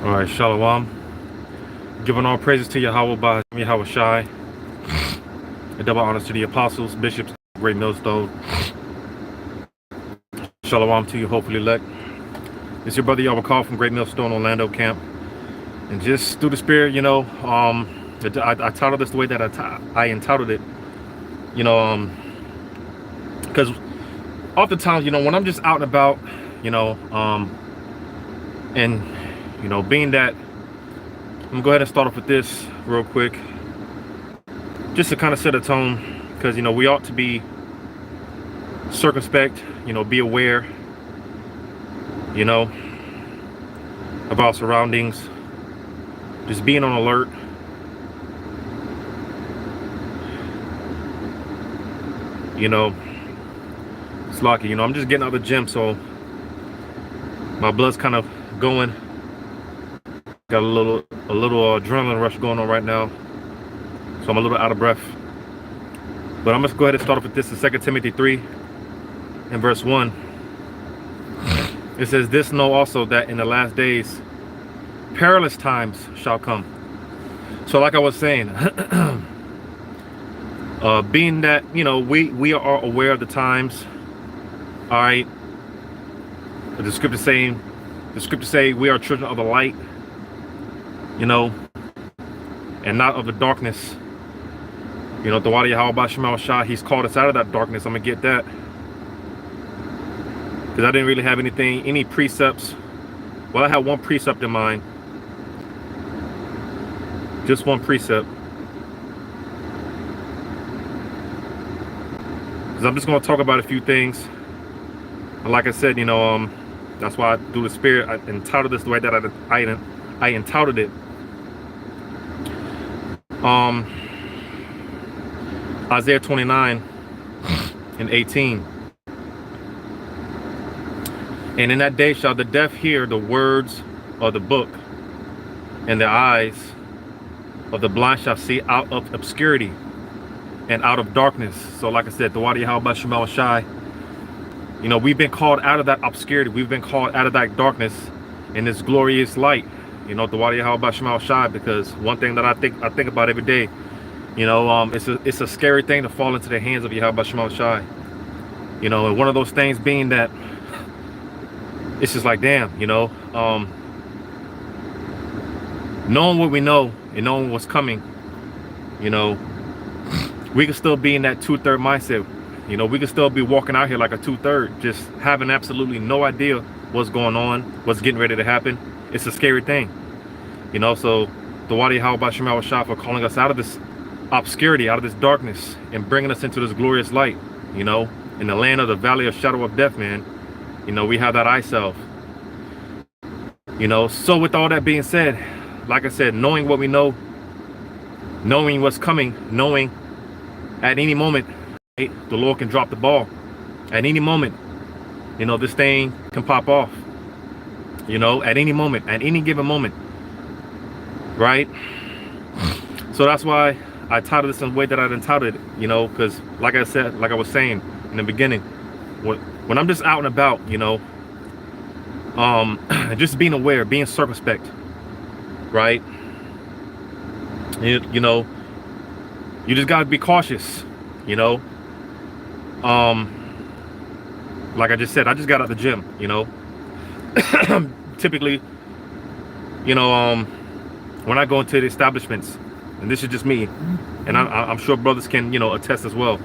All right, Shalom. Giving all praises to Yahweh by Yahweh Shai. And double honors to the apostles, bishops, great millstone. Shalom to you, hopefully elect. It's your brother Yahweh Call from Great Millstone, Orlando camp. And just through the spirit, I titled this the way that I entitled it. Because oftentimes, when I'm just out and about, being that, I'm gonna go ahead and start off with this real quick, just to kind of set a tone, because we ought to be circumspect, be aware, of our surroundings, just being on alert. It's lucky, I'm just getting out of the gym, so my blood's kind of going. Got a little adrenaline rush going on right now, so I'm a little out of breath. But I'm just go ahead and start off with this in 2 Timothy 3 and verse 1. It says, "This know also that in the last days perilous times shall come." So like I was saying, being that we are aware of the times, all right. The scripture say we are children of the light, and not of the darkness. The Wadi Yahweh Shema Shah, he's called us out of that darkness. I'm gonna get that, because I didn't really have any precepts. Well, I had one precept in mind, just one precept, because I'm just gonna talk about a few things. And like I said, that's why I do the spirit. I entitled this the way that I entitled it. Isaiah 29 and 18. "And in that day shall the deaf hear the words of the book, and the eyes of the blind shall see out of obscurity and out of darkness." So like I said, the Wadi Yahweh Shema Shai, we've been called out of that obscurity. We've been called out of that darkness in this glorious light. The Wadi Yahweh Shema Shai, because one thing that I think about every day, it's a scary thing to fall into the hands of Yahweh Shema Shai. And one of those things being that it's just like, damn, knowing what we know and knowing what's coming, we can still be in that 2/3 mindset. We can still be walking out here like a 2/3, just having absolutely no idea what's going on, what's getting ready to happen. It's a scary thing, so the Wadi Yahweh Shema Shah for calling us out of this obscurity, out of this darkness, and bringing us into this glorious light, in the land of the valley of shadow of death, man. We have that eye self. So with all that being said, like I said, knowing what we know, knowing what's coming, knowing at any moment, the Lord can drop the ball. At any moment, this thing can pop off. At any moment, at any given moment, right? So that's why I titled this in the way that I entitled it, because like I said, like I was saying in the beginning, when I'm just out and about, just being aware, being circumspect, right? You just gotta be cautious, like I just said, I just got out the gym, typically, when I go into the establishments, and this is just me, and I'm sure brothers can, attest as well,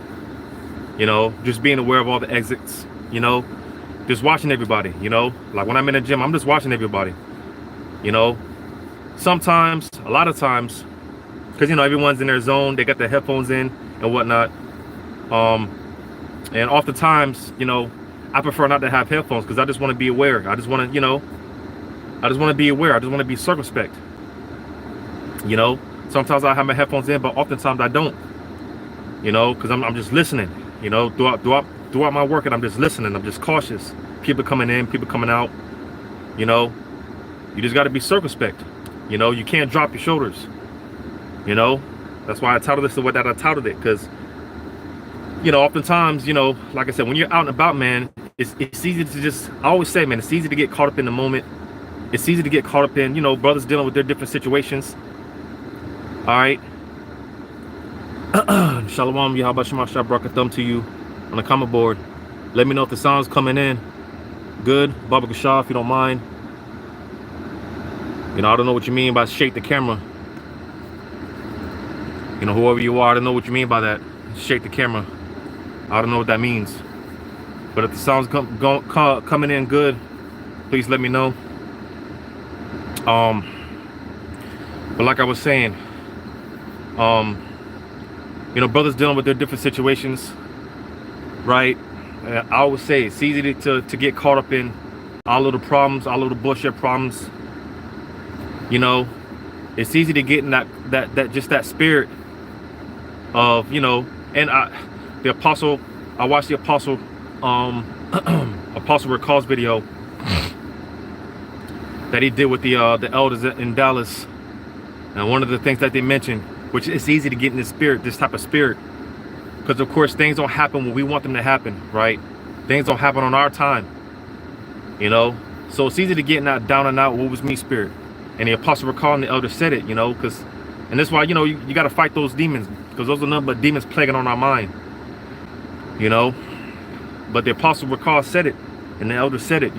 just being aware of all the exits, just watching everybody, like when I'm in the gym, I'm just watching everybody, sometimes, a lot of times, because, everyone's in their zone, they got their headphones in and whatnot, and oftentimes, I prefer not to have headphones, because I just want to be aware. I just want to, be aware. I just want to be circumspect. Sometimes I have my headphones in, but oftentimes I don't. Because I'm just listening. Throughout my work, and I'm just listening. I'm just cautious. People coming in, people coming out. You just got to be circumspect. You can't drop your shoulders. That's why I titled this the way that I titled it, because oftentimes, like I said, when you're out and about, man, it's easy to just, I always say, man, it's easy to get caught up in the moment, It's easy to get caught up in, brothers dealing with their different situations. All right. Shalom, Yahweh Shema Shah, Brakathum to you on the comment board. Let me know if the sound's coming in good. Baba Gashah, if you don't mind. I don't know what you mean by shake the camera. Whoever you are, I don't know what you mean by that. Shake the camera. I don't know what that means. But if the sound's coming in good, please let me know. But like I was saying, brothers dealing with their different situations, right? I always say it's easy to get caught up in all of the problems, all of the bullshit problems. It's easy to get in that spirit of, and the apostle, I watched the apostle, Apostle Recall's video that he did with the elders in Dallas. And one of the things that they mentioned, which it's easy to get in this type of spirit, because of course things don't happen when we want them to happen, right? Things don't happen on our time, so it's easy to get in that down and out, woe was me spirit. And the apostle Recall and the elder said it, because, and that's why, you got to fight those demons, because those are nothing but demons plaguing on our mind, but the apostle Recall said it, and the elder said it,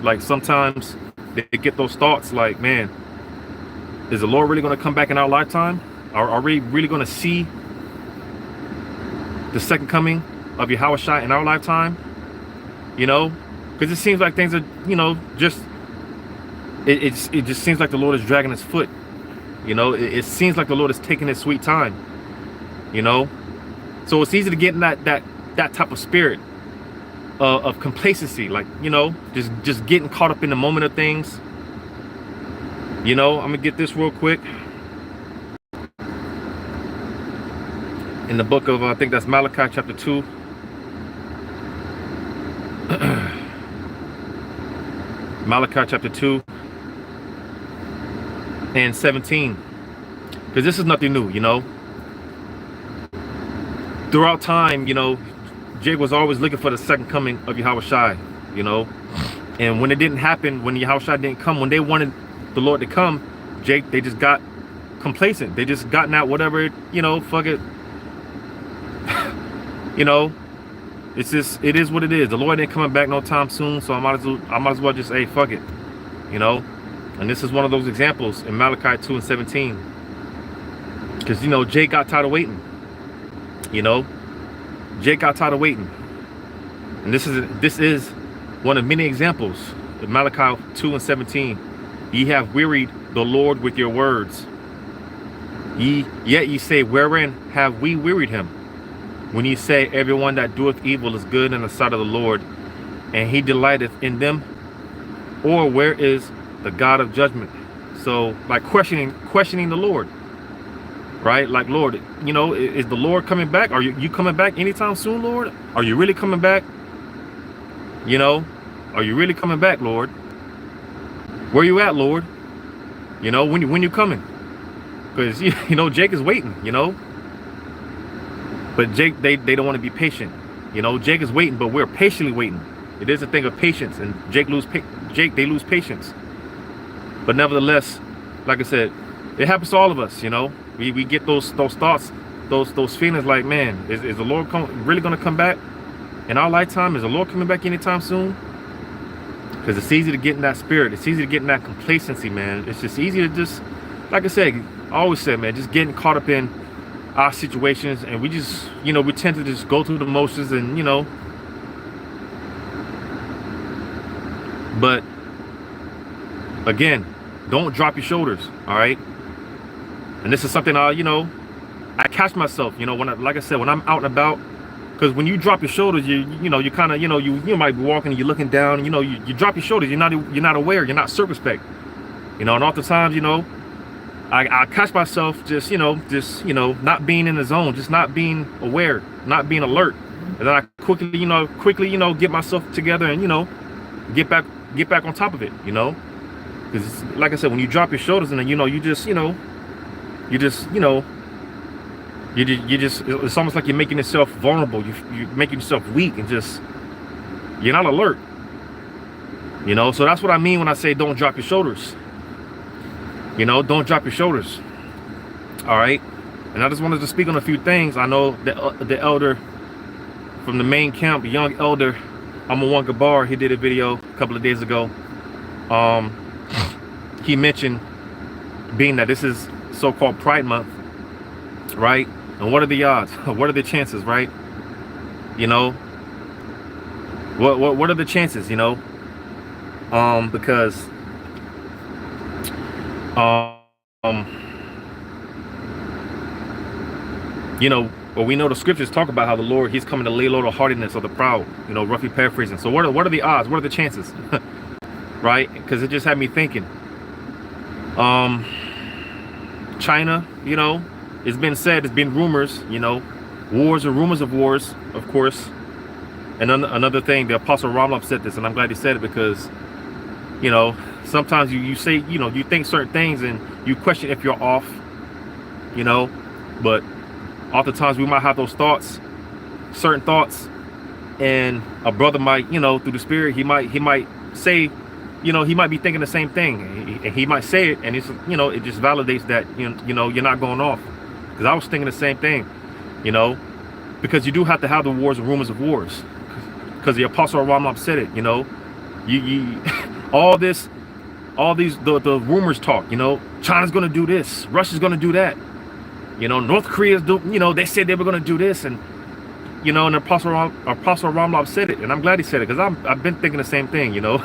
like sometimes they get those thoughts like, man, is the Lord really going to come back in our lifetime? Are we really going to see the second coming of Yahweh in our lifetime? Because it seems like things are, just, it just seems like the Lord is dragging his foot. It seems like the Lord is taking his sweet time. So it's easy to get in that type of spirit of complacency, like, just getting caught up in the moment of things. I'm gonna get this real quick. In the book of, I think that's Malachi chapter 2. Malachi chapter 2 and 17. Because this is nothing new, Throughout time, Jake was always looking for the second coming of Yahweh, And when it didn't happen, when Yahweh didn't come, when they wanted the Lord to come, Jake, they just got complacent. They just gotten out whatever, fuck it. It's just, it is what it is. The Lord ain't coming back no time soon, so I might as well just say fuck it. And this is one of those examples in Malachi 2 and 17. Because Jake got tired of waiting. Jake got tired of waiting. And this is one of many examples in Malachi 2 and 17. Ye have wearied the Lord with your words. Yet ye say, wherein have we wearied him? When ye say, everyone that doeth evil is good in the sight of the Lord, and he delighteth in them, or where is the God of judgment? So, like questioning the Lord, right? Like, Lord, is the Lord coming back? Are you coming back anytime soon, Lord? Are you really coming back? Are you really coming back, Lord? Where you at, Lord? When you coming? Because Jake is waiting, But Jake, they don't want to be patient. Jake is waiting, but we're patiently waiting. It is a thing of patience, and they lose patience. But nevertheless, like I said, it happens to all of us. We get those thoughts, those feelings like, man, is the Lord really going to come back in our lifetime? Is the Lord coming back anytime soon? Because it's easy to get in that spirit. It's easy to get in that complacency, man. It's just easy to just, like I said, I always said, man, just getting caught up in our situations, and we just, we tend to just go through the motions, and but again, don't drop your shoulders, all right? And this is something I catch myself, when like I said, when I'm out and about, because when you drop your shoulders, you kind of, you might be walking and you're looking down, you drop your shoulders, you're not aware, you're not circumspect, and oftentimes, I catch myself just not being in the zone, just not being aware, not being alert. And then I quickly, get myself together and, get back on top of it, because like I said, when you drop your shoulders and then, it's almost like you're making yourself vulnerable. You're making yourself weak and just, you're not alert. You know, so that's what I mean when I say don't drop your shoulders. You know, don't drop your shoulders. All right. And I just wanted to speak on a few things. I know that the elder from the main camp, young elder, One Gabar, he did a video a couple of days ago. He mentioned, being that this is so-called Pride Month, right? And what are the odds? What are the chances, right? You know, what are the chances? You know, because you know, well, we know the scriptures talk about how the Lord, he's coming to lay low the hardiness of the proud, you know, roughly paraphrasing. So what are the odds? What are the chances? Right? Because it just had me thinking. China, you know, it's been said, it's been rumors, you know, wars or rumors of wars, of course. And another thing, the Apostle Ramlov said this, and I'm glad he said it, because, you know, sometimes you say, you know, you think certain things and you question if you're off, you know, but oftentimes we might have those thoughts, certain thoughts, and a brother might, you know, through the spirit, he might say, you know, he might be thinking the same thing, and he might say it, and it's, you know, it just validates that, you know, you're not going off. Because I was thinking the same thing, you know, because you do have to have the wars and rumors of wars, because the Apostle Ramlov said it, you know, you all these the rumors talk, you know, China's going to do this, Russia's going to do that, you know, North Korea's do, you know, they said they were going to do this, and, you know, and Apostle Ramlov said it, and I'm glad he said it, because I've been thinking the same thing, you know.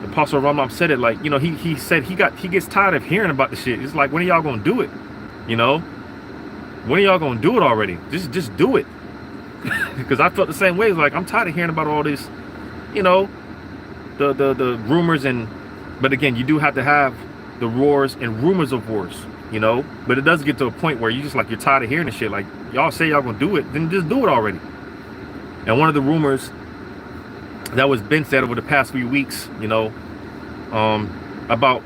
The Apostle Ramlov said it, like, you know, he said he gets tired of hearing about the shit. It's like, when are y'all going to do it? You know, when are y'all going to do it already? Just do it. Because I felt the same way. It's like, I'm tired of hearing about all this, you know, the rumors, and but again, you do have to have the roars and rumors of wars, you know. But it does get to a point where you just like, you're tired of hearing the shit. Like, y'all say y'all gonna do it, then just do it already. And one of the rumors that was been said over the past few weeks, you know, about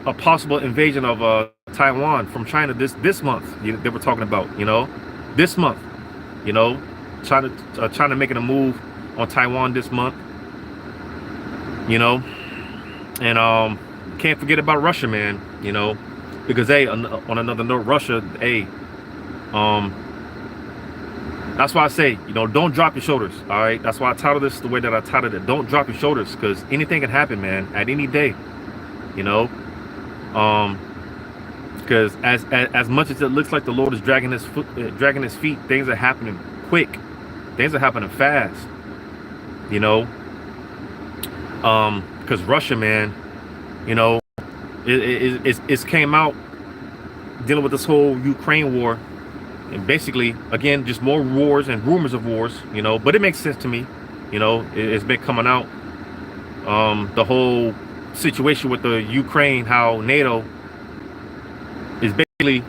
a possible invasion of Taiwan from China this month. They were talking about, you know, this month, you know, China making a move on Taiwan this month, you know. And can't forget about Russia, man, you know, because hey, on another note, Russia, hey, that's why I say, you know, don't drop your shoulders. All right, that's why I titled this the way that I titled it. Don't drop your shoulders, because anything can happen, man, at any day, you know. Because as much as it looks like the Lord is dragging his feet, things are happening quick, things are happening fast, you know. Because Russia, man, you know, it's came out dealing with this whole Ukraine war, and basically, again, just more wars and rumors of wars, you know. But it makes sense to me, you know. It's been coming out, the whole situation with the Ukraine, how NATO is basically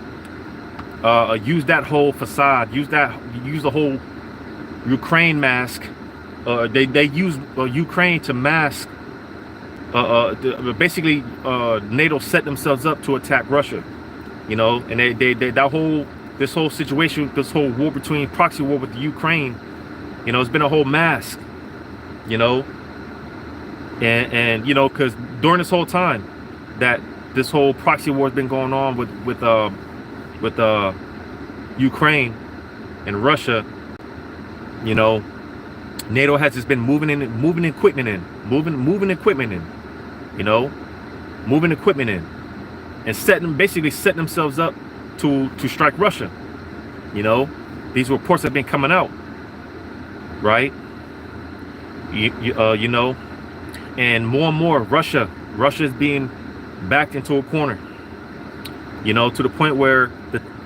use that whole facade, use the whole Ukraine mask. They use Ukraine to mask. Basically, NATO set themselves up to attack Russia, you know, and this whole situation, this whole war between proxy war with the Ukraine, you know, it's been a whole mask, you know, and you know, because during this whole time that this whole proxy war has been going on with Ukraine and Russia, you know, NATO has just been moving equipment in, you know, and basically setting themselves up to strike Russia. You know, these reports have been coming out, right? You know, and more Russia is being backed into a corner, you know, to the point where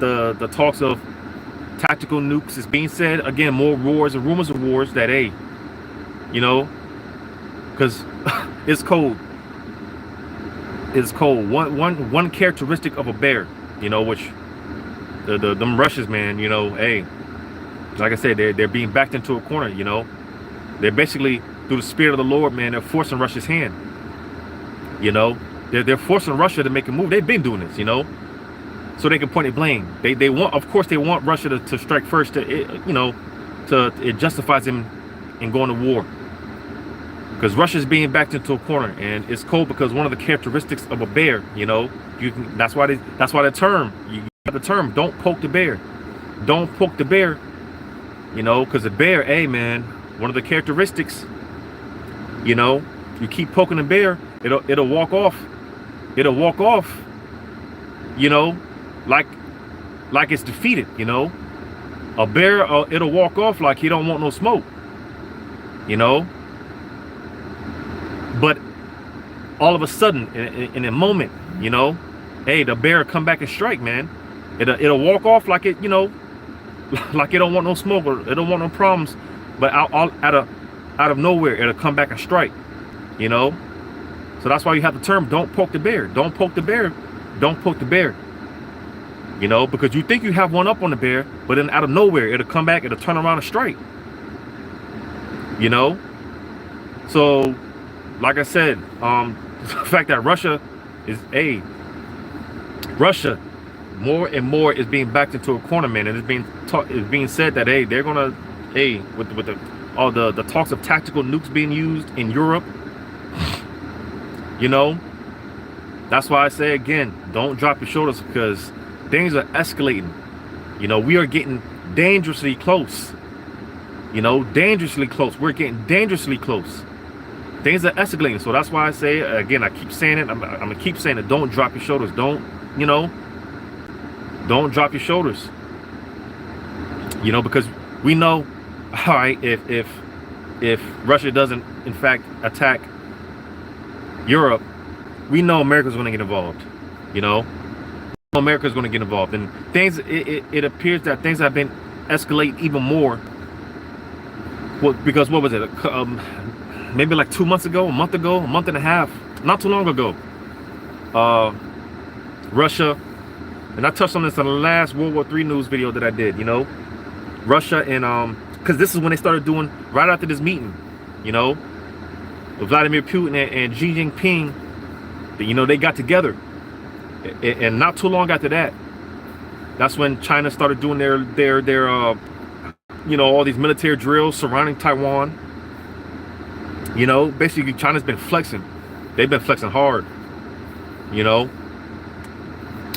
the talks of tactical nukes is being said. Again, more wars and rumors of wars that, hey, you know, because it's cold. It's cold. One characteristic of a bear, you know, which them Russians, man, you know, hey, like I said, they're being backed into a corner, you know. They're basically, through the spirit of the Lord, man, they're forcing Russia's hand. You know, they're forcing Russia to make a move. They've been doing this, you know, so they can point a blame. They want, of course, they want Russia to strike first. To, you know, it justifies them in going to war. because Russia's being backed into a corner, and it's cold because one of the characteristics of a bear, you know, that's why the term, you have the term, don't poke the bear. Don't poke the bear, you know, because the bear, hey man, one of the characteristics, you know, you keep poking the bear, it'll walk off. It'll walk off, you know, like it's defeated, you know. A bear, it'll walk off like he don't want no smoke, you know. But all of a sudden, in a moment, you know, hey, the bear come back and strike, man. It'll walk off like it, you know, like it don't want no smoke or it don't want no problems, but out of nowhere, it'll come back and strike, you know. So that's why you have the term, don't poke the bear. Don't poke the bear. Don't poke the bear. You know, because you think you have one up on the bear, but then out of nowhere, it'll come back, it'll turn around and strike. You know? So, like I said, the fact that Russia more and more is being backed into a corner, man, and it's being said that, hey, they're gonna, hey, with all the talks of tactical nukes being used in Europe, you know, that's why I say again, don't drop your shoulders, because things are escalating. You know, we are getting dangerously close. You know, dangerously close. We're getting dangerously close. Things are escalating. So that's why I say, again, I keep saying it. I'm gonna keep saying it. Don't drop your shoulders. Don't, you know, don't drop your shoulders. You know, because we know, all right, if Russia doesn't, in fact, attack Europe, we know America's going to get involved. You know, America's going to get involved, and things. It appears that things have been escalating even more. Because what was it? Maybe like 2 months ago, a month and a half, not too long ago. Russia, and I touched on this in the last World War III news video that I did. You know, Russia and because this is when they started doing right after this meeting. You know, Vladimir Putin and Xi Jinping. You know, they got together, and not too long after that, that's when China started doing their you know, all these military drills surrounding Taiwan. You know, basically China's been flexing. They've been flexing hard. You know,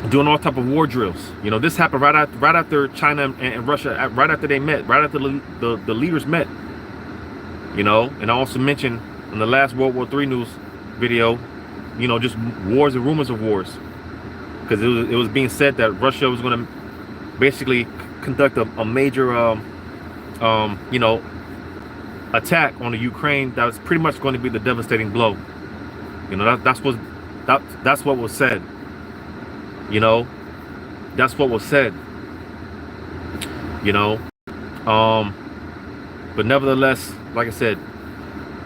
doing all type of war drills. You know, this happened right after China and Russia, right after they met, right after the leaders met. You know, and I also mentioned in the last World War III news video, you know, just wars and rumors of wars, because it was being said that Russia was going to basically conduct a major you know, attack on the Ukraine that was pretty much going to be the devastating blow. You know, that's what was said. You know, that's what was said. You know, but nevertheless, like I said,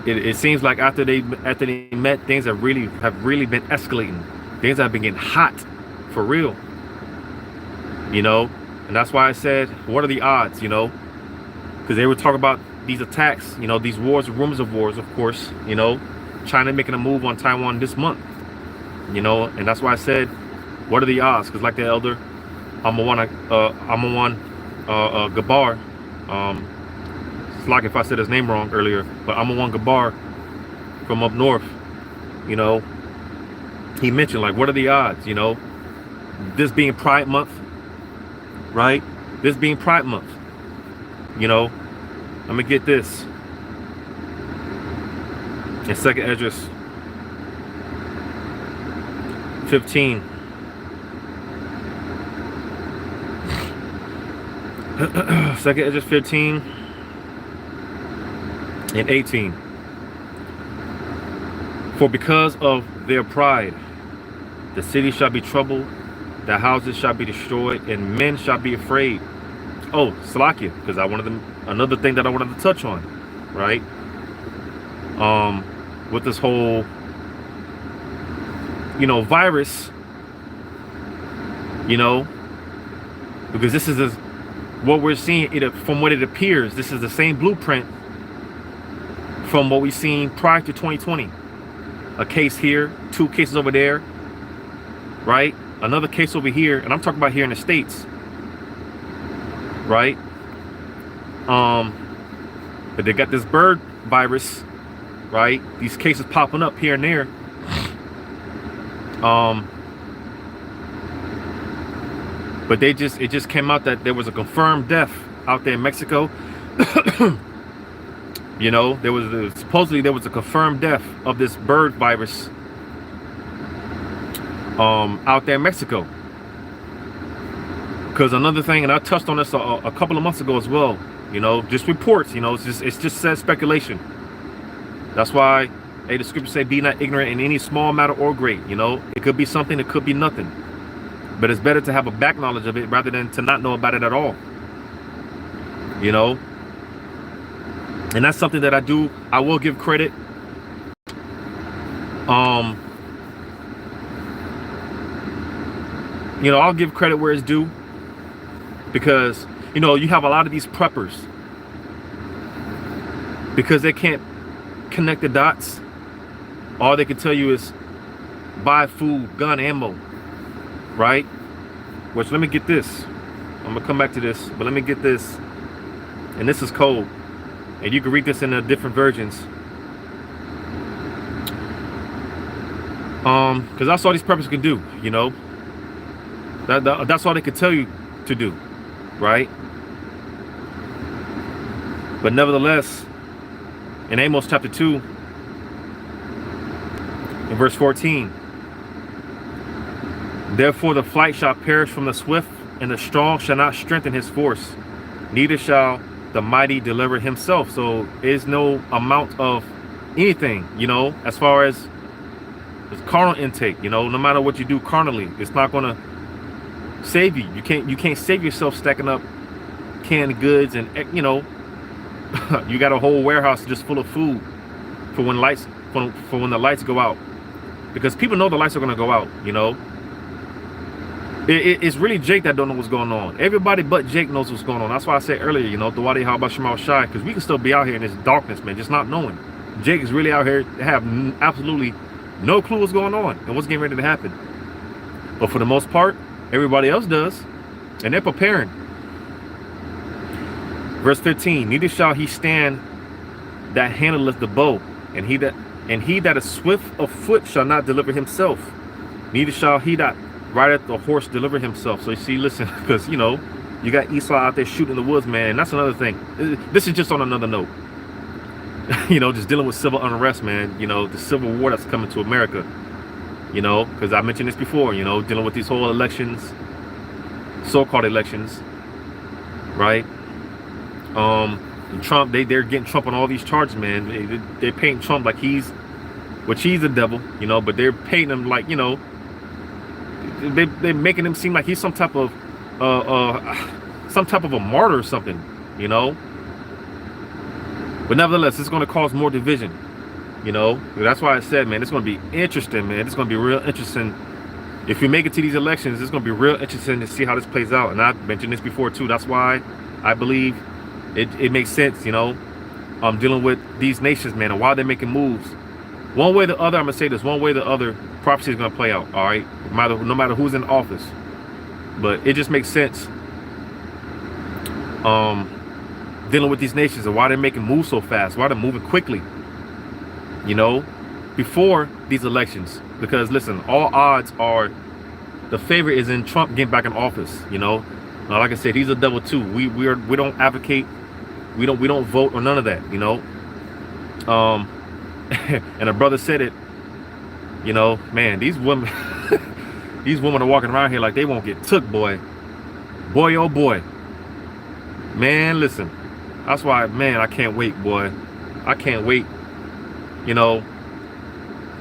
it seems like after they met, things have really been escalating. Things have been getting hot for real. You know, and that's why I said, what are the odds? You know, because they were talking about these attacks, you know, these wars, rumors of wars, of course, you know, China making a move on Taiwan this month, you know, and that's why I said, what are the odds? Because like the elder Amawan Gabar, it's like if I said his name wrong earlier, but Amawan Gabar from up north, you know, he mentioned, like, what are the odds? You know, this being Pride Month, right? This being Pride Month, you know, I'm gonna get this in 2nd Esdras 15. Second Esdras 15 and 18. For because of their pride, the city shall be troubled, the houses shall be destroyed, and men shall be afraid. Oh, Salakia, because another thing that I wanted to touch on, right? With this whole, you know, virus, you know, because this is what we're seeing. From what it appears, this is the same blueprint from what we've seen prior to 2020. A case here, 2 cases over there, right? Another case over here, and I'm talking about here in the States, right? But they got this bird virus, right? These cases popping up here and there. But it just came out that there was a confirmed death out there in Mexico. You know, supposedly there was a confirmed death of this bird virus out there in Mexico. Because another thing, and I touched on this a couple of months ago as well, you know, just reports, you know, it's just said speculation. That's why, hey, the scriptures say, be not ignorant in any small matter or great, you know. It could be something, it could be nothing. But it's better to have a back knowledge of it rather than to not know about it at all. You know? And that's something that I will give credit. You know, I'll give credit where it's due. Because, you know, you have a lot of these preppers. Because they can't connect the dots. All they can tell you is buy food, gun, ammo. Right? Which, let me get this. I'm gonna come back to this, but let me get this. And this is cold. And you can read this in the different versions. Because that's all these preppers can do, you know. That's all they can tell you to do, right? But nevertheless, in Amos chapter 2, in verse 14, therefore the flight shall perish from the swift, and the strong shall not strengthen his force, neither shall the mighty deliver himself. So there's no amount of anything, you know, as far as carnal intake, you know, no matter what you do carnally, it's not gonna save you. You can't save yourself stacking up canned goods and, you know, you got a whole warehouse just full of food for when when the lights go out, because people know the lights are gonna go out, you know. It's really Jake that don't know what's going on. Everybody but Jake knows what's going on. That's why I said earlier, you know, Dawadi how about Shemal Shai, because we can still be out here in this darkness, man, just not knowing. Jake is really out here to have absolutely no clue what's going on and what's getting ready to happen. But for the most part, everybody else does, and they're preparing. Verse 15, neither shall he stand that handleth the bow, and he that is swift of foot shall not deliver himself, neither shall he that rideth the horse deliver himself. So you see, listen, because, you know, you got Esau out there shooting in the woods, man, and that's another thing. This is just on another note. You know, just dealing with civil unrest, man, you know, the civil war that's coming to America, you know, because I mentioned this before, you know, dealing with these whole elections, so-called elections, right? Trump, they're getting Trump on all these charges, man. They're painting Trump like he's the devil, you know, but they're painting him like, you know, they're making him seem like he's some type of a martyr or something, you know. But nevertheless, it's going to cause more division, you know. That's why I said, man, it's going to be interesting, man. It's going to be real interesting. If we make it to these elections, it's going to be real interesting to see how this plays out. And I've mentioned this before too. That's why I believe it makes sense, you know. Dealing with these nations, man, and why they're making moves. One way or the other, I'm going to say this, one way or the other, prophecy is going to play out, all right? No matter who's in office. But it just makes sense. Dealing with these nations and why they're making moves so fast, why they're moving quickly, you know, before these elections. Because listen, all odds are the favorite is in Trump getting back in office, you know. Now, like I said, he's a devil too. We don't advocate, we don't vote or none of that, you know. And a brother said it, you know, man, these women these women are walking around here like they won't get took, boy oh boy, man. Listen, that's why, man, I can't wait, boy. I can't wait. You know,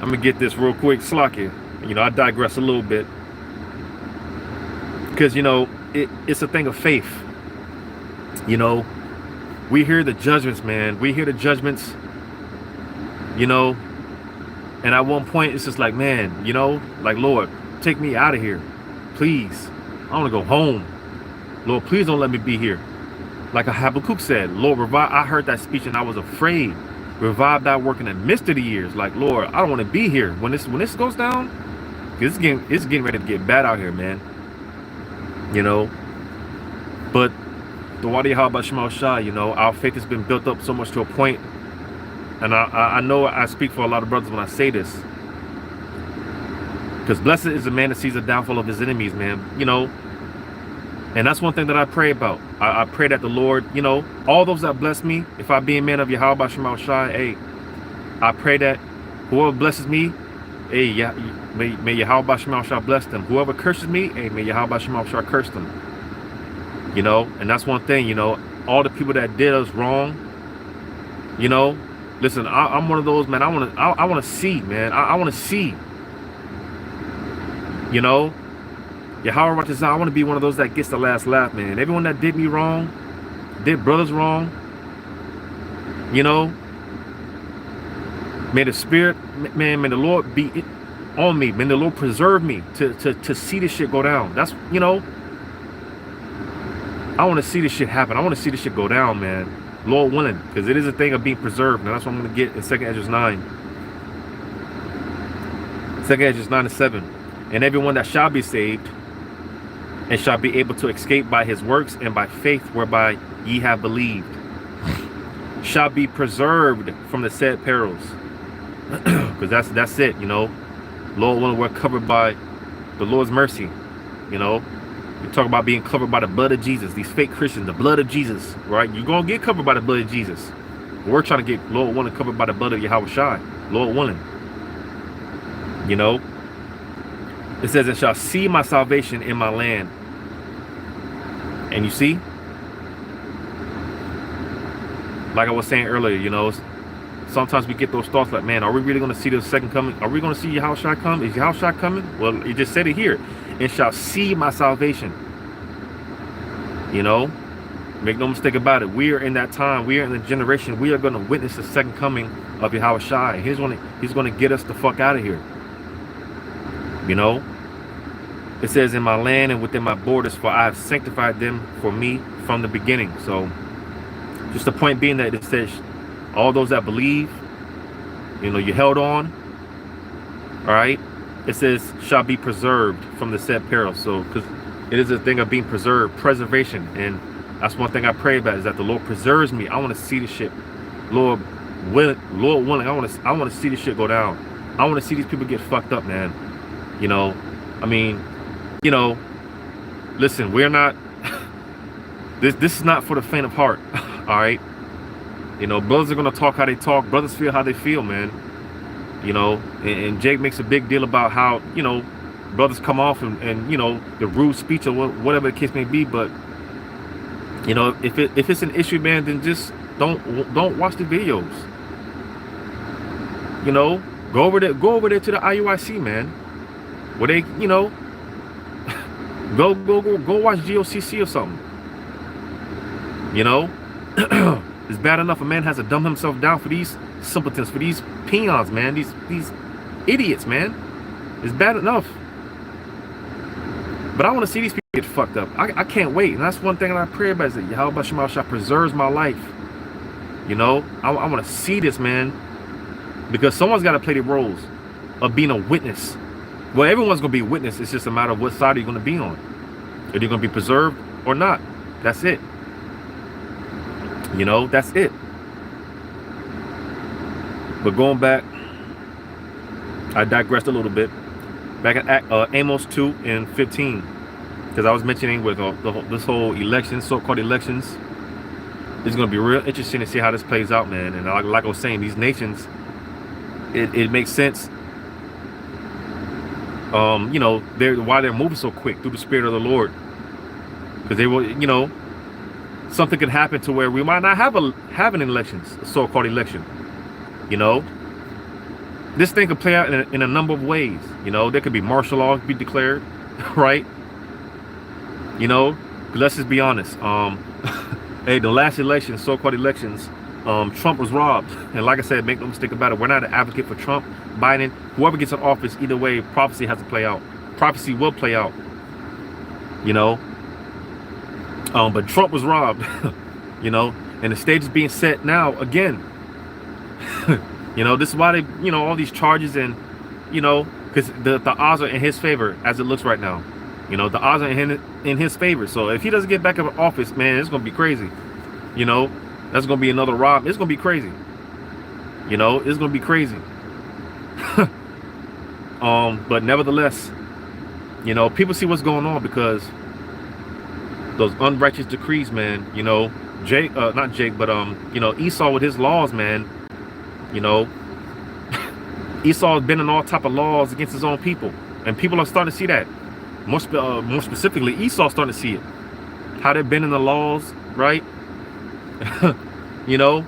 I'm gonna get this real quick, Slocky. You know, I digress a little bit, because, you know, it's a thing of faith. You know, we hear the judgments, man. We hear the judgments, you know, and at one point it's just like, man, you know, like, Lord, take me out of here, please. I want to go home. Lord, please don't let me be here. Like Habakkuk said, Lord, revive. I heard that speech and I was afraid. Revive thy work in the midst of the years. Like, Lord, I don't want to be here when this goes down. Cause it's getting ready to get bad out here, man. You know. But the Wadi how about Shemal Shai, you know, our faith has been built up so much to a point And I know I speak for a lot of brothers when I say this, because blessed is the man that sees the downfall of his enemies, man. You know, and that's one thing that I pray about. I pray that the Lord, you know, all those that bless me, if I be a man of Yahweh Shema Shai, hey, I pray that whoever blesses me, hey, yeah, may Yahweh Shema Shai bless them. Whoever curses me, hey, may Yahweh Shema Shai curse them. You know, and that's one thing, you know, all the people that did us wrong, you know, listen, I'm one of those, man. I want to see, man. I want to see, you know, Yahweh, I want to be one of those that gets the last laugh, man. Everyone that did me wrong, did brothers wrong, you know, may the Spirit, man, may the Lord be on me. May the Lord preserve me to see this shit go down. That's, you know, I want to see this shit happen. I want to see this shit go down, man. Lord willing, because it is a thing of being preserved. And that's what I'm going to get in 2 Ezra 9. 2 Ezra 9 and 7. And everyone that shall be saved and shall be able to escape by his works and by faith whereby ye have believed shall be preserved from the said perils. Because that's it, you know. Lord willing, we're covered by the Lord's mercy, you know. We talk about being covered by the blood of Jesus. These fake Christians, the blood of Jesus, right? You're going to get covered by the blood of Jesus. We're trying to get, Lord willing, covered by the blood of Yahweh Shai. Lord willing. You know? It says, and shall see my salvation in my land. And you see? Like I was saying earlier, you know, sometimes we get those thoughts like, man, are we really going to see the second coming? Are we going to see Yahweh Shai come? Is Yahweh Shai coming? Well, it just said it here. And shall see my salvation. You know, make no mistake about it. We are in that time. We are in the generation. We are going to witness the second coming of Yahweh Shai. He's going to get us the fuck out of here. You know, it says in my land and within my borders, for I have sanctified them for me from the beginning. So just the point being that it says all those that believe, you know, you held on. All right. It says shall be preserved from the said peril. So because it is a thing of being preserved, preservation. And that's one thing I pray about, is that the Lord preserves me. I want to see this shit, Lord willing, I want to see this shit go down. I want to see these people get fucked up, man. You know, I mean, you know, listen, we're not, this is not for the faint of heart. All right. You know, brothers are going to talk how they talk. Brothers feel how they feel, man. You know, and Jake makes a big deal about how, you know, brothers come off and you know, the rude speech or whatever the case may be. But, you know, if it's an issue, man, then just don't watch the videos. You know, go over there to the IUIC, man, where they, you know, go watch GOCC or something. You know, it's bad enough a man has to dumb himself down for these simpletons, for these peons, man, these idiots, man. It's bad enough. But I want to see these people get fucked up. I can't wait. And that's one thing that I pray about, is that Yahweh Shema Shai preserves my life. You know, I want to see this, man, because someone's got to play the roles of being a witness. Well, everyone's going to be a witness. It's just a matter of what side are you going to be on. Are you going to be preserved or not? That's it. You know, that's it. But going back, I digressed a little bit. Back at Amos 2 and 15, because I was mentioning with this whole election, so-called elections, it's going to be real interesting to see how this plays out, man. And like I was saying, these nations, it makes sense. You know, why they're moving so quick through the Spirit of the Lord, because they will, you know, something could happen to where we might not have an election, a so-called election. You know, this thing could play out in a number of ways. You know, there could be martial law be declared, right? You know, let's just be honest. Hey, the last election, so-called elections, Trump was robbed. And like I said, make no mistake about it, we're not an advocate for Trump, Biden, whoever gets in office. Either way, prophecy has to play out. Prophecy will play out. You know, but Trump was robbed. You know, and the stage is being set now again. You know, this is why they, you know, all these charges, and, you know, because the odds are in his favor as it looks right now. You know, the odds are in his favor. So if he doesn't get back in office, man, it's going to be crazy. You know, that's going to be another rob. It's going to be crazy. You know, it's gonna be crazy. But nevertheless, you know, people see what's going on because those unrighteous decrees, man. You know, not Jake, but you know, Esau with his laws, man. You know, Esau has been in all type of laws against his own people, and people are starting to see that. More specifically, Esau's starting to see it. How they've been in the laws, right? You know,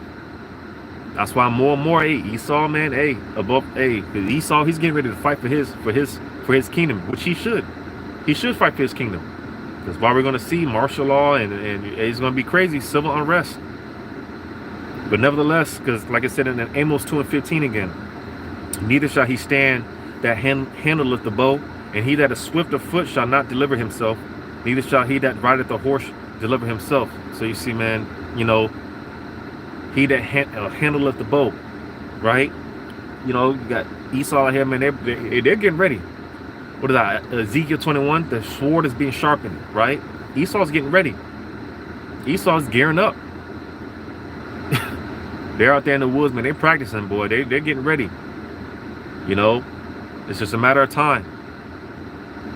that's why more and more, hey, Esau, man, hey, above, hey, because Esau, he's getting ready to fight for his kingdom, which he should. He should fight for his kingdom. That's why we're going to see martial law, and it's going to be crazy, civil unrest. But nevertheless, because like I said in Amos 2:15 again, neither shall he stand that handleth the bow, and he that is swift of foot shall not deliver himself, neither shall he that rideth the horse deliver himself. So you see, man, you know, he that handleth the bow, right? You know, you got Esau out here, man, they're getting ready. What is that? Ezekiel 21, the sword is being sharpened, right? Esau's getting ready. Esau's gearing up. They're out there in the woods, man. They're practicing, boy. They're getting ready. You know, it's just a matter of time.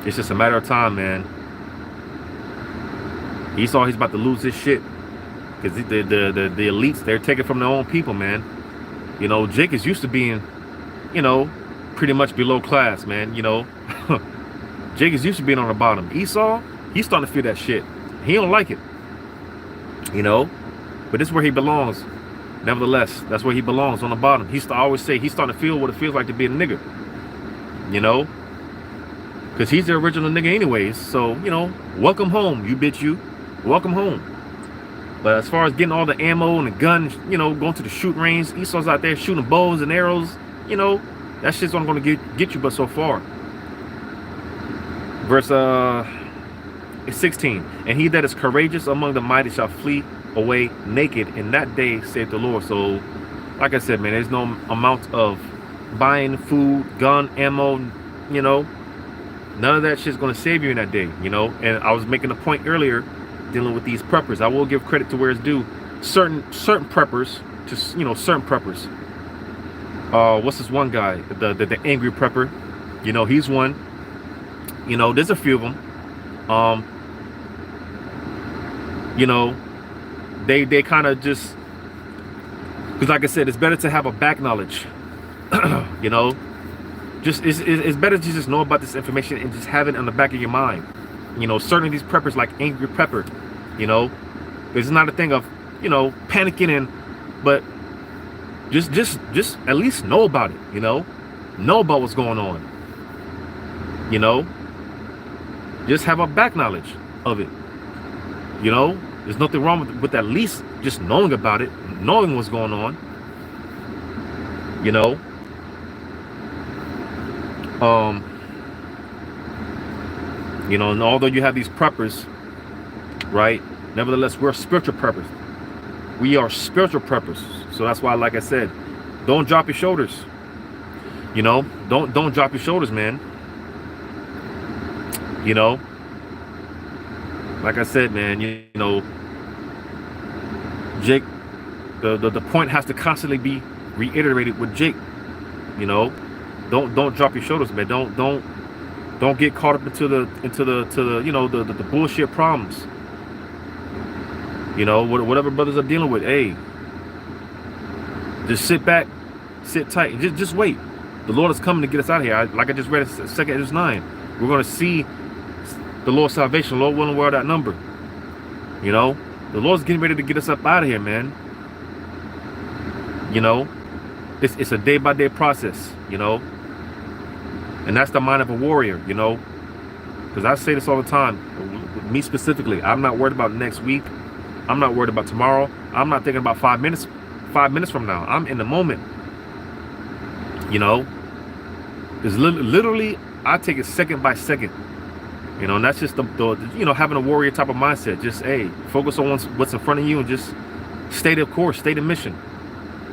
It's just a matter of time, man. Esau, he's about to lose his shit. Because the elites, they're taking from their own people, man. You know, Jake is used to being, you know, pretty much below class, man. You know, Jake is used to being on the bottom. Esau, he's starting to feel that shit. He don't like it. You know, but this is where he belongs. Nevertheless, that's where he belongs, on the bottom. He always say he's starting to feel what it feels like to be a nigga. You know, because he's the original nigga anyways. So, you know, welcome home, you bitch, you. Welcome home. But as far as getting all the ammo and the guns, you know, going to the shooting range, Esau's out there shooting bows and arrows. You know, that shit's not going to get you but so far. Verse 16. And he that is courageous among the mighty shall flee away naked in that day, saith the Lord. So, like I said, man, there's no amount of buying food, gun, ammo, you know. None of that shit's going to save you in that day, you know. And I was making a point earlier dealing with these preppers. I will give credit to where it's due. Certain preppers, just, you know, certain preppers. What's this one guy, the angry prepper? You know, he's one. You know, there's a few of them. You know, they kind of just, because like I said, it's better to have a back knowledge. You know, just it's better to just know about this information and just have it on the back of your mind. You know, certain of these preppers, like angry prepper, you know, it's not a thing of, you know, panicking, but just at least know about it. You know about what's going on. You know, just have a back knowledge of it. You know, there's nothing wrong with at least just knowing about it, knowing what's going on. You know, you know, and although you have these preppers, right? Nevertheless, we're spiritual preppers. We are spiritual preppers. So that's why, like I said, don't drop your shoulders. You know, don't drop your shoulders, man. You know, like I said, man, you know, Jake, the point has to constantly be reiterated with Jake. You know, don't drop your shoulders, man. Don't get caught up into the you know, the bullshit problems. You know, whatever brothers are dealing with, hey, just sit back, sit tight, and just wait. The Lord is coming to get us out of here. Like I just read 2 Ezra 9. We're going to see the Lord's salvation. Lord willing, wear that number. You know, the Lord's getting ready to get us up out of here, man. You know, it's a day-by-day process, you know. And that's the mind of a warrior, you know. Because I say this all the time. With me specifically, I'm not worried about next week. I'm not worried about tomorrow. I'm not thinking about 5 minutes from now. I'm in the moment. You know, it's literally, I take it second by second. You know, and that's just the you know, having a warrior type of mindset. Just, hey, focus on what's in front of you and just stay the course, stay the mission.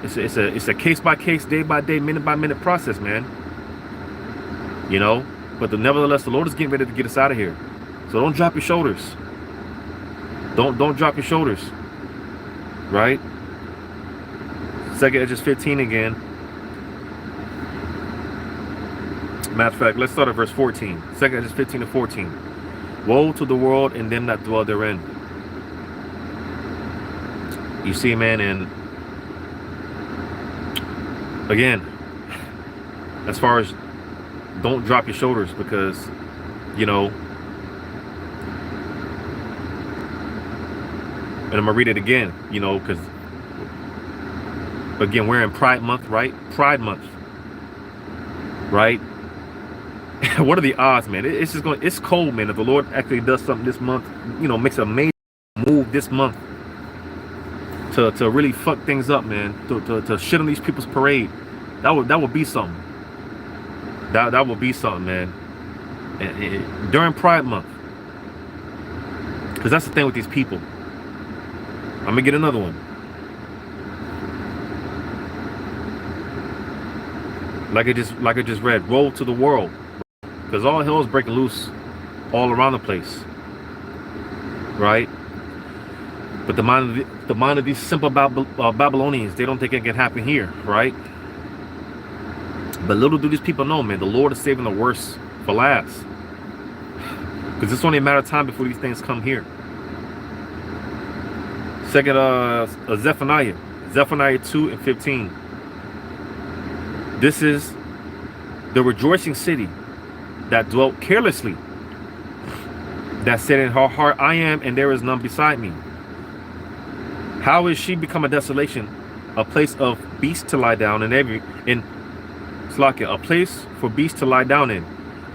It's a case by case, day by day, minute by minute process, man. You know, but nevertheless, the Lord is getting ready to get us out of here. So don't drop your shoulders. Don't drop your shoulders. Right? Second Edges 15 again. Matter of fact, let's start at verse 14. Second Edges 15 to 14. Woe to the world and them that dwell therein. You see, man, and again, as far as don't drop your shoulders, because, you know, and I'm gonna read it again, you know, because again, we're in Pride Month, right? Pride Month, right? What are the odds, man? It's cold, man. If the Lord actually does something this month, you know, makes a major move this month to really fuck things up, man, to shit on these people's parade, that would be something. That would be something, man. And during Pride Month, because that's the thing with these people. I'm gonna get another one. Like I just read, woe to the world, because all hell is breaking loose all around the place, right? But the mind of these simple Babylonians, they don't think it can happen here, right? But little do these people know, man, the Lord is saving the worst for last, because it's only a matter of time before these things come here. Second, Zephaniah 2 and 15. This is the rejoicing city that dwelt carelessly, that said in her heart, I am, and there is none beside me. How is she become a desolation, a place of beasts to lie down in a place for beasts to lie down in?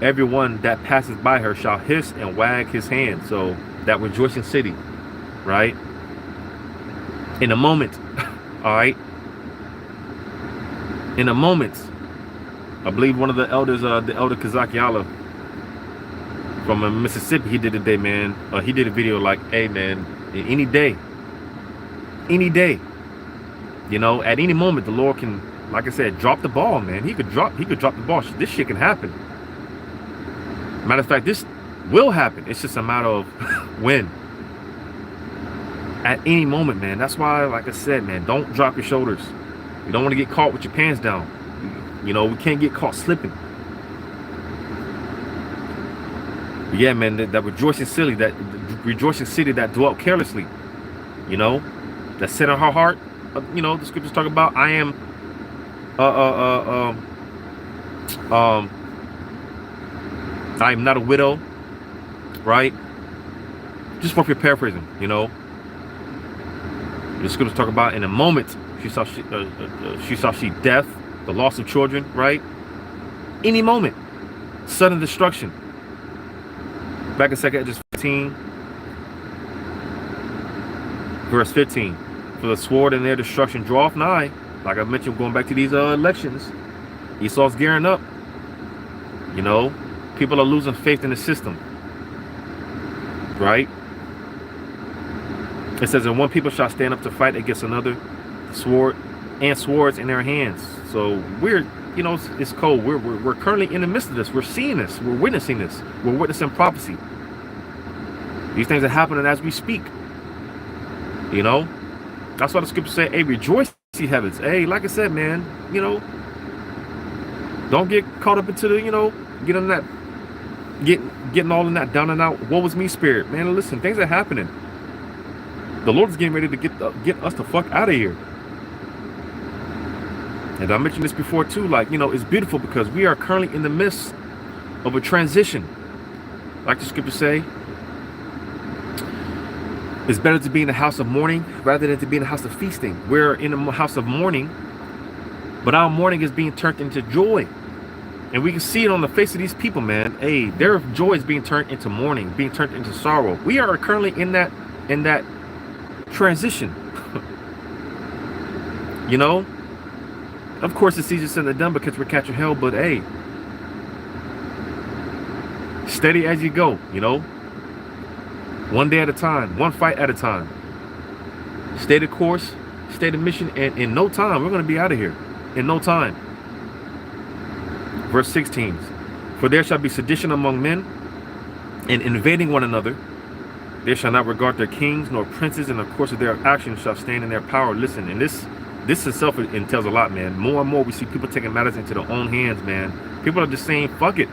Everyone that passes by her shall hiss and wag his hand. So that rejoicing city, right? In a moment, all right? In a moment, I believe one of the elders, the elder Kazakiala from Mississippi, he did a day, man. He did a video like, hey, man, any day, you know, at any moment, the Lord can, like I said, drop the ball, man. He could drop the ball. This shit can happen. Matter of fact, this will happen. It's just a matter of when. At any moment, man. That's why, like I said, man, don't drop your shoulders. You don't want to get caught with your pants down. You know, we can't get caught slipping. But yeah, man, that rejoicing city that dwelt carelessly, you know, that said in her heart, you know, the scriptures talk about, I am, I am not a widow, right? Just what you're paraphrasing, you know. The scriptures talk about in a moment she saw death, the loss of children, right? Any moment, sudden destruction. Back in 2 Edges 15, verse 15. For the sword and their destruction draweth nigh. Like I mentioned, going back to these elections, Esau's gearing up. You know, people are losing faith in the system, right? It says, and one people shall stand up to fight against another, sword and swords in their hands. So we're, you know, it's cold. We're currently in the midst of this. We're seeing this. We're witnessing this. We're witnessing prophecy. These things are happening as we speak. You know, that's why the scriptures say, hey, rejoice, ye heavens. Hey, like I said, man, you know, don't get caught up into the, you know, getting all in that down and out, woe is me spirit. Man, listen, things are happening. The Lord is getting ready to get us the fuck out of here. And I mentioned this before too, like, you know, it's beautiful because we are currently in the midst of a transition. Like the scriptures say, it's better to be in the house of mourning rather than to be in the house of feasting. We're in a house of mourning, but our mourning is being turned into joy. And we can see it on the face of these people, man. Hey, their joy is being turned into mourning, being turned into sorrow. We are currently in that transition. You know, of course it's easier said than done because we're catching hell, but hey, steady as you go, you know, one day at a time, one fight at a time. Stay the course, stay the mission, and in no time we're going to be out of here. In no time. Verse 16, for there shall be sedition among men, and invading one another. They shall not regard their kings nor princes, and the course of their actions shall stand in their power. Listen, and this this itself entails a lot, man. More and more we see people taking matters into their own hands, man. People are just saying, fuck it.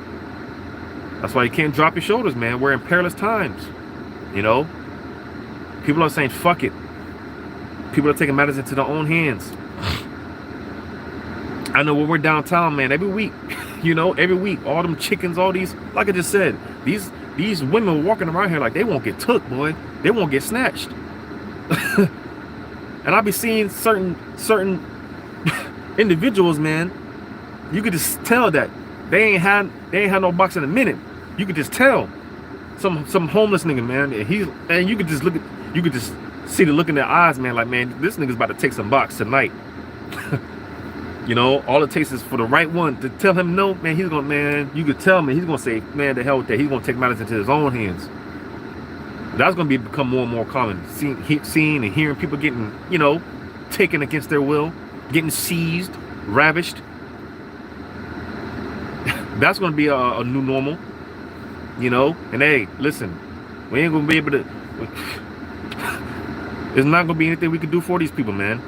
That's why you can't drop your shoulders, man. We're in perilous times, you know. People are saying, fuck it. People are taking matters into their own hands. I know when we're downtown, man, every week, you know, every week, all them chickens, all these, like I just said, these women walking around here like they won't get took, boy. They won't get snatched. And I'll be seeing certain individuals, man. You could just tell that they ain't had no box in a minute. You could just tell some homeless nigga, man. And you could just see the look in their eyes, man. Like, man, this nigga's about to take some box tonight. You know, all it takes is for the right one to tell him no, man. You could tell me he's gonna say, man, the hell with that. He's gonna take matters into his own hands. That's gonna become more and more common. Seeing and hearing people getting, you know, taken against their will, getting seized, ravished. That's gonna be a new normal, you know. And hey, listen, we ain't gonna be able to. There's not gonna be anything we can do for these people, man.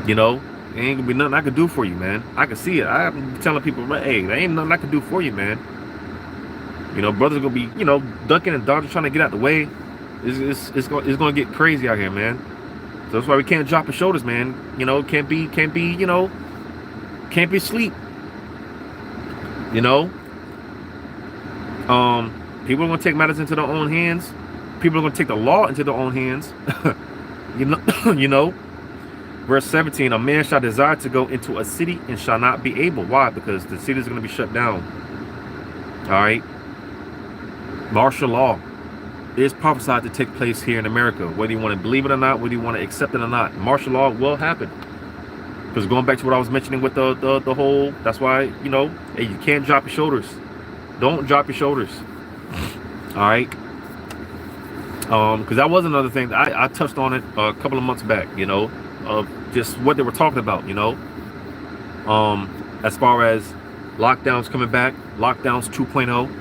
You know, there ain't gonna be nothing I can do for you, man. I can see it. I'm telling people, hey, there ain't nothing I can do for you, man. You know, brothers gonna be, you know, ducking and dodging, trying to get out the way. It's gonna get crazy out here, man. So that's why we can't drop our shoulders, man. You know, can't be, you know, can't be asleep. You know, people are gonna take matters into their own hands. People are gonna take the law into their own hands. You know. Verse 17: a man shall desire to go into a city and shall not be able. Why? Because the city is gonna be shut down. All right. Martial law is prophesied to take place here in America, whether you want to believe it or not, whether you want to accept it or not. Martial law will happen. Because going back to what I was mentioning with the whole, that's why, you know, hey, you can't drop your shoulders. Don't drop your shoulders. All right. Because that was another thing that I touched on it a couple of months back, you know, of just what they were talking about, you know, as far as lockdowns coming back, lockdowns 2.0.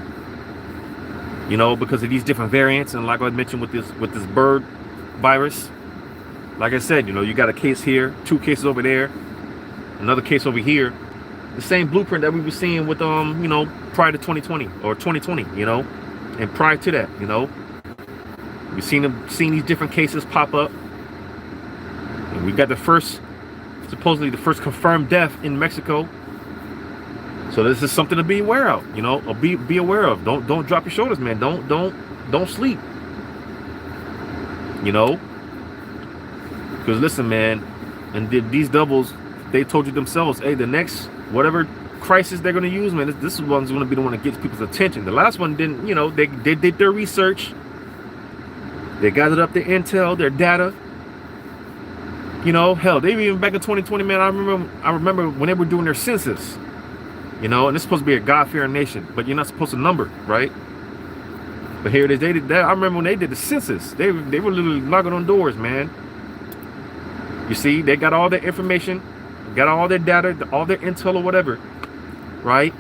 You know, because of these different variants, and like I mentioned with this bird virus, like I said, you know, you got a case here, 2 cases over there, another case over here. The same blueprint that we were seeing with you know, prior to 2020 or 2020, you know, and prior to that, you know, we've seen these different cases pop up, and we got supposedly the first confirmed death in Mexico. So this is something to be aware of, you know, or be aware of. Don't drop your shoulders, man. Don't sleep. You know, because listen, man, and these devils, they told you themselves, hey, the next whatever crisis they're gonna use, man, this one's gonna be the one that gets people's attention. The last one didn't, you know, they did their research, they gathered up their intel, their data. You know, hell, they even back in 2020, man. I remember when they were doing their census. You know, and it's supposed to be a God-fearing nation, but you're not supposed to number, right? But here it is. They did that. I remember when they did the census. They were literally knocking on doors, man. You see, they got all their information, got all their data, all their intel or whatever, right?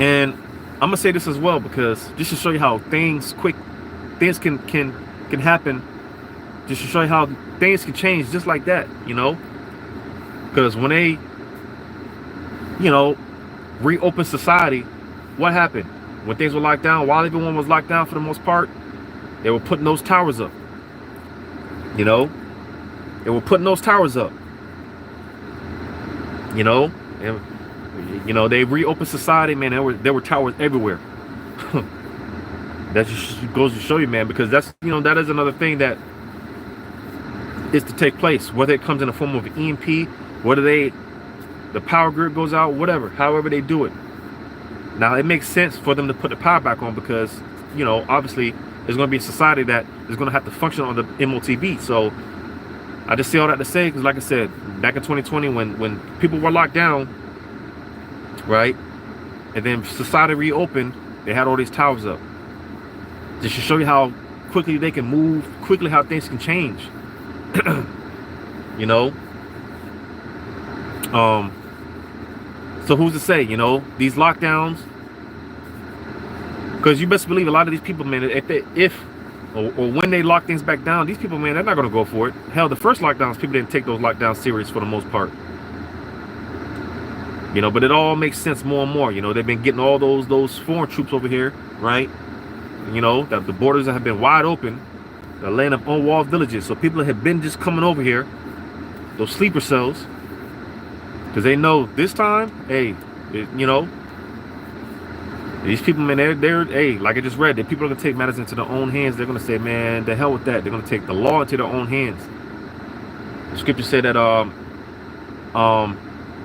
And I'm gonna say this as well, because just to show you how things can happen, just to show you how things can change just like that, you know? Because when they, you know, reopen society, what happened? When things were locked down, while everyone was locked down for the most part, they were putting those towers up. You know? They were putting those towers up. You know? And, you know, they reopened society, man. There were towers everywhere. That just goes to show you, man, because that's, you know, that is another thing that is to take place, whether it comes in the form of an EMP, whether the power grid goes out, whatever, however they do it. Now, it makes sense for them to put the power back on because, you know, obviously there's going to be a society that is going to have to function on the MOTV. So I just say all that to say, because like I said, back in 2020, when people were locked down, right, and then society reopened, they had all these towers up. Just to show you how quickly they can move, quickly how things can change. You know? So who's to say, you know, these lockdowns, because you best believe a lot of these people, man, if or when they lock things back down, these people, man, they're not going to go for it. Hell, the first lockdowns, people didn't take those lockdowns serious for the most part. You know, but it all makes sense more and more. You know, they've been getting all those foreign troops over here, right? You know, that the borders have been wide open. They're laying up unwalled villages. So people have been just coming over here, those sleeper cells, because they know this time, hey, you know, these people, man, they're, hey, like I just read, that people are going to take matters into their own hands. They're going to say, man, the hell with that. They're going to take the law into their own hands. The scripture said that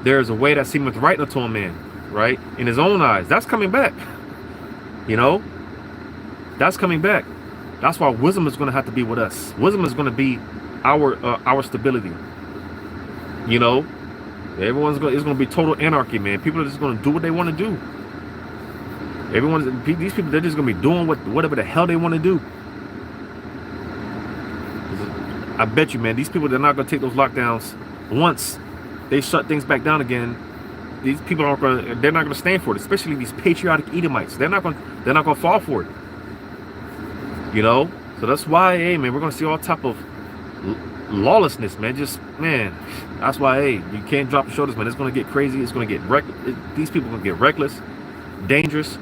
there is a way that seemeth right unto a man, right? In his own eyes. That's coming back. You know? That's coming back. That's why wisdom is going to have to be with us. Wisdom is going to be our stability. You know? It's going to be total anarchy, man. People are just going to do what they want to do. These people, they're just going to be doing whatever the hell they want to do. I bet you, man, these people, they're not going to take those lockdowns once they shut things back down again. These people they're not going to stand for it, especially these patriotic Edomites. They're not going to fall for it. You know? So that's why, hey, man, we're going to see all type of lawlessness, man. That's why, hey, you can't drop your shoulders, man. It's going to get crazy. It's going to get these people are going to get reckless, dangerous.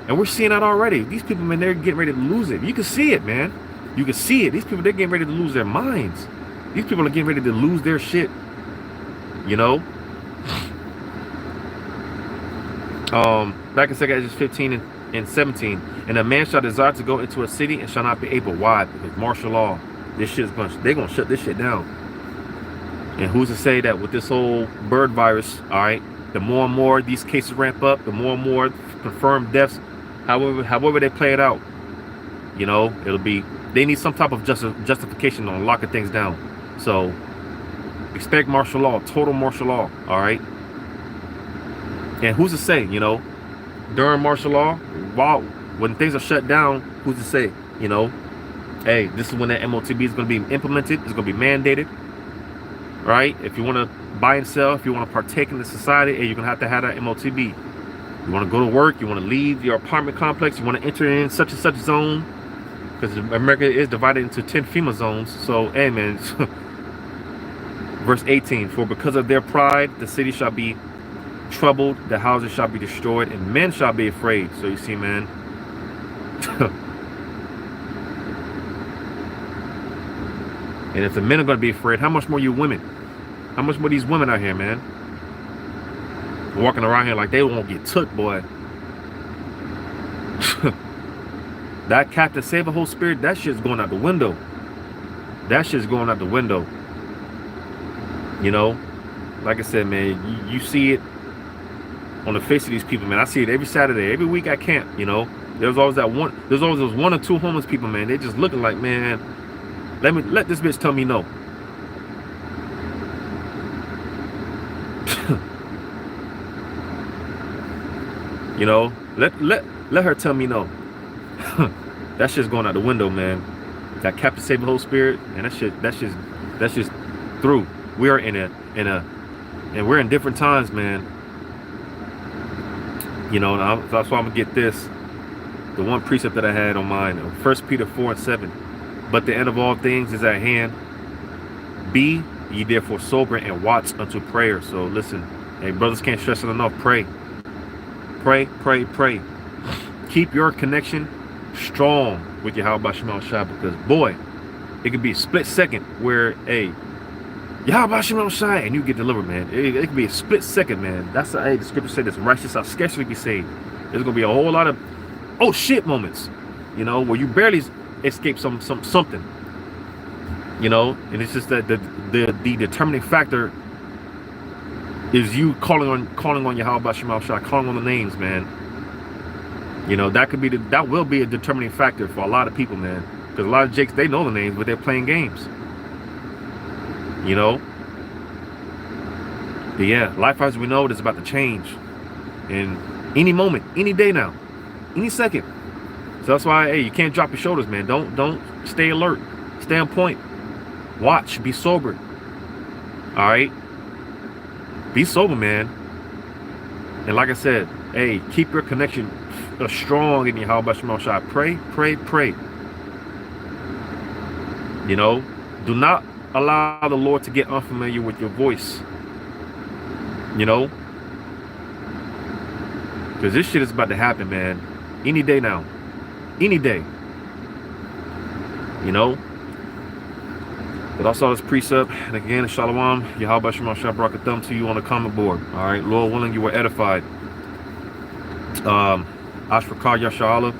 And we're seeing that already. These people, man, they're getting ready to lose it. You can see it, man. You can see it. These people, they're getting ready to lose their minds. These people are getting ready to lose their shit. You know? Back in 2 Ezra 15 and 17. And a man shall desire to go into a city and shall not be able. Why? Because martial law. They're going to shut this shit down. And who's to say that with this whole bird virus, all right, the more and more these cases ramp up, the more and more confirmed deaths, however they play it out, you know, they need some type of justification on locking things down. So expect martial law, total martial law, all right? And who's to say, you know, during martial law, when things are shut down, who's to say, you know, hey, this is when that MOTB is going to be implemented, it's going to be mandated, right? If you want to buy and sell, if you want to partake in the society, hey, you're going to have that MOTB. You want to go to work, you want to leave your apartment complex, you want to enter in such and such zone, because America is divided into 10 FEMA zones. So, hey, man, verse 18, for because of their pride, the city shall be troubled, the houses shall be destroyed, and men shall be afraid. So you see, man, and if the men are going to be afraid, how much more you women? How much more these women out here, man? Walking around here like they won't get took, boy. That Captain Save a Whole Spirit, that shit's going out the window. That shit's going out the window. You know, like I said, man, you see it on the face of these people, man. I see it every Saturday, every week I camp, you know. There's always those one or two homeless people, man. They just looking like, man, let this bitch tell me no. You know, let her tell me no. That shit's going out the window, man. That Captain Save the Whole Spirit, and that's just through. We are and we're in different times, man. You know, that's why I'm gonna get this. The one precept that I had on mine, 1 Peter 4 and 7. But the end of all things is at hand. Be ye therefore sober and watch unto prayer. So listen, hey, brothers, can't stress it enough. Pray. Pray, pray, pray. Keep your connection strong with Yahweh Shema Shai, because boy, it could be a split second where, hey, Yahweh Shema Shai, and you get delivered, man. It could be a split second, man. That's the scripture said this righteous shall scarcely be saved. There's gonna be a whole lot of oh shit moments, you know, where you barely escape something. You know, and it's just that the determining factor is you calling on Yahweh Shema Shai, calling on the names, man. You know, that will be a determining factor for a lot of people, man. Because a lot of jakes, they know the names, but they're playing games. You know? But yeah, life as we know it is about to change. In any moment, any day now, any second. So that's why, hey, you can't drop your shoulders, man. Don't stay alert. Stay on point. Watch. Be sober. All right? Be sober, man. And like I said, hey, keep your connection strong in your Yahweh Shema Shai. Pray, pray, pray. You know, do not allow the Lord to get unfamiliar with your voice. You know, because this shit is about to happen, man. Any day now. Any day. You know. But I saw this precept, and again, Shalom, Yahweh Shema Shah brought a thumb to you on the comment board. All right, Lord willing, you were edified. Ashrakar Yashala,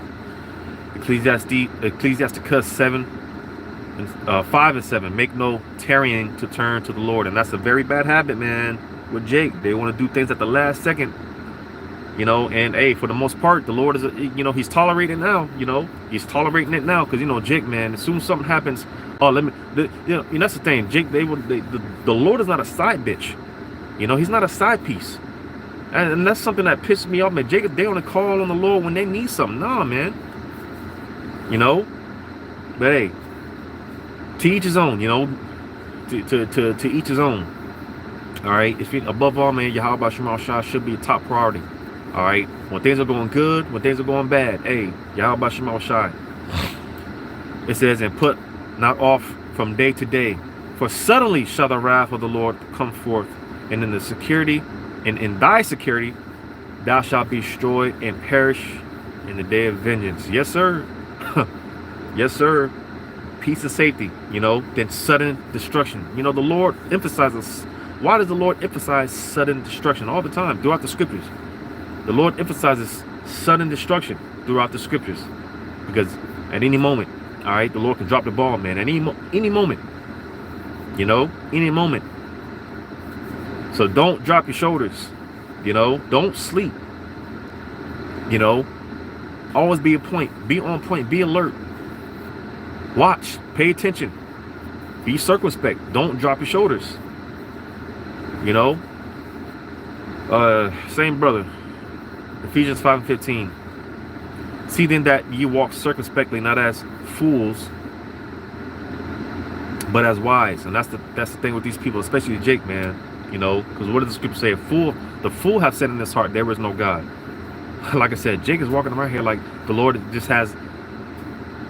Ecclesiasticus 5 and 7. Make no tarrying to turn to the Lord, and that's a very bad habit, man. With Jake, they want to do things at the last second. You know, and hey, for the most part, the Lord is, you know, he's tolerating now. You know, he's tolerating it now because, you know, Jake, man, as soon as something happens, oh, you know, that's the thing. Jake, the Lord is not a side bitch. You know, he's not a side piece, and that's something that pisses me off, man. Jake, they want to call on the Lord when they need something. Nah, man. You know, but hey, to each his own. You know, to each his own. All right. If you, above all, man, Yahweh Shema Shah should be a top priority. All right, when things are going good, when things are going bad, hey, Yahweh Shema Shai. It says, and put not off from day to day, for suddenly shall the wrath of the Lord come forth, and in the security, and in thy security, thou shalt be destroyed and perish in the day of vengeance. Yes, sir. Yes, sir. Peace and safety, you know, then sudden destruction. You know, the Lord emphasizes, why does the Lord emphasize sudden destruction all the time throughout the scriptures? The Lord emphasizes sudden destruction throughout the scriptures, because at any moment, all right, the Lord can drop the ball, man. At any moment, you know, any moment. So don't drop your shoulders, you know. Don't sleep, you know. Always be on point, be alert. Watch, pay attention, be circumspect. Don't drop your shoulders, you know. Same brother. Ephesians 5:15. See then that ye walk circumspectly, not as fools, but as wise. And that's the thing with these people, especially Jake, man. You know, because what does the scripture say? The fool have said in his heart, there is no God. Like I said, Jake is walking around here like the Lord just has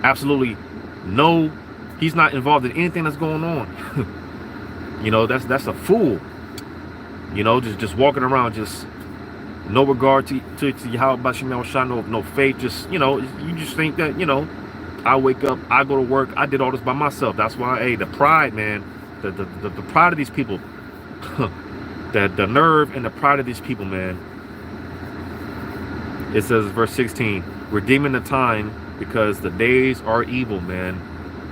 absolutely no. He's not involved in anything that's going on. You know, that's a fool. You know, just walking around, just no regard to Yahweh Shema Shah, no faith. Just, you know, you just think that, you know, I wake up, I go to work, I did all this by myself. That's why, hey, the pride, man, the pride of these people, the nerve and the pride of these people, man. It says, verse 16, redeeming the time because the days are evil, man.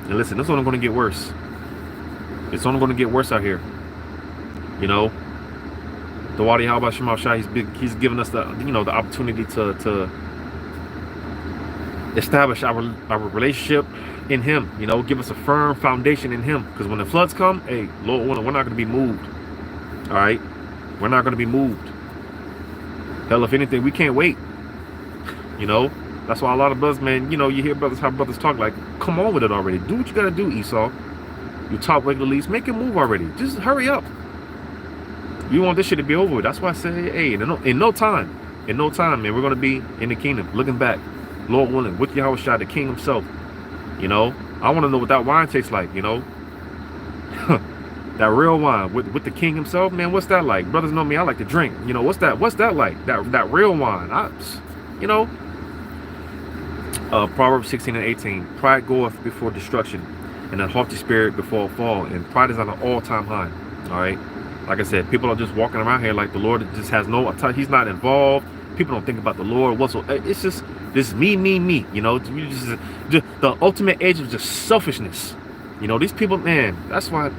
And listen, this is only going to get worse. It's only going to get worse out here. You know, the Wadi Yahweh Shema Shai, he's given us the, you know, the opportunity to establish our relationship in him, you know, give us a firm foundation in him. Because when the floods come, hey, Lord, we're not going to be moved. All right, we're not going to be moved. Hell, if anything, we can't wait. You know, that's why a lot of brothers, man, you know, you hear how brothers talk like, come on with it already. Do what you got to do, Esau. You top regular leads, make it move already. Just hurry up. You want this shit to be over with. That's why I say, hey, in no time, man, we're going to be in the kingdom, looking back, Lord willing, with Yahweh Shai, the king himself. You know, I want to know what that wine tastes like, you know. That real wine with the king himself, man, what's that like? Brothers know me, I like to drink. You know, what's that like? That real wine. You know. Proverbs 16:18. Pride goeth before destruction, and a haughty spirit before a fall. And pride is on an all-time high. All right. Like I said, people are just walking around here like the Lord just has no, he's not involved. People don't think about the Lord whatsoever. It's just this me. You know, just the ultimate edge of just selfishness. You know, these people, man, that's why.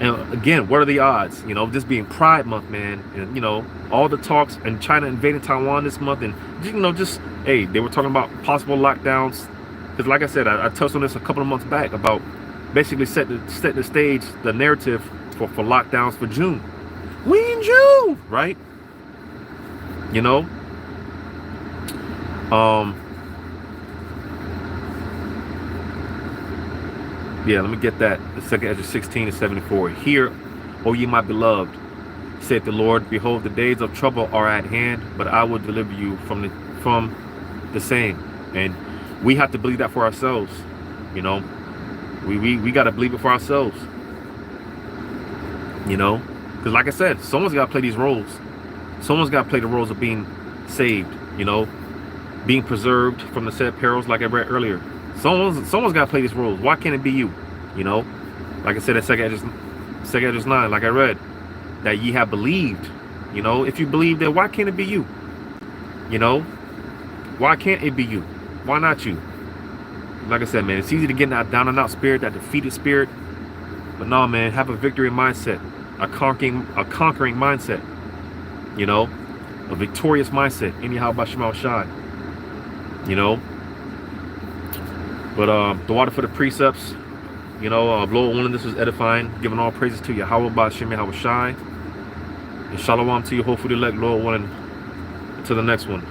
And again, what are the odds? You know, this being Pride Month, man. And, you know, all the talks and China invading Taiwan this month. And, you know, just, hey, they were talking about possible lockdowns. Because like I said, I touched on this a couple of months back about basically set the stage, the narrative for lockdowns for June. We in June, right? You know? Yeah, let me get that. The second Ezra 16:74. Hear, O ye my beloved, saith the Lord, behold, the days of trouble are at hand, but I will deliver you from the same. And we have to believe that for ourselves, you know. We got to believe it for ourselves. You know, because like I said, someone's got to play these roles. Someone's got to play the roles of being saved. You know, being preserved from the said perils, like I read earlier. Someone's got to play these roles. Why can't it be you? You know, like I said at 2 Esdras 9, like I read, that ye have believed. You know, if you believe that, why can't it be you? You know, why can't it be you? Why not you? Like I said, man, it's easy to get in that down and out spirit, that defeated spirit. But no, man, have a victory mindset, a conquering mindset. You know, a victorious mindset. Anyhow, by Shema Shai. You know, but the water for the precepts. You know, Lord willing, this was edifying. Giving all praises to Yahweh by Shema Shai. And shalom to you, hopefully elect, Lord willing, to the next one.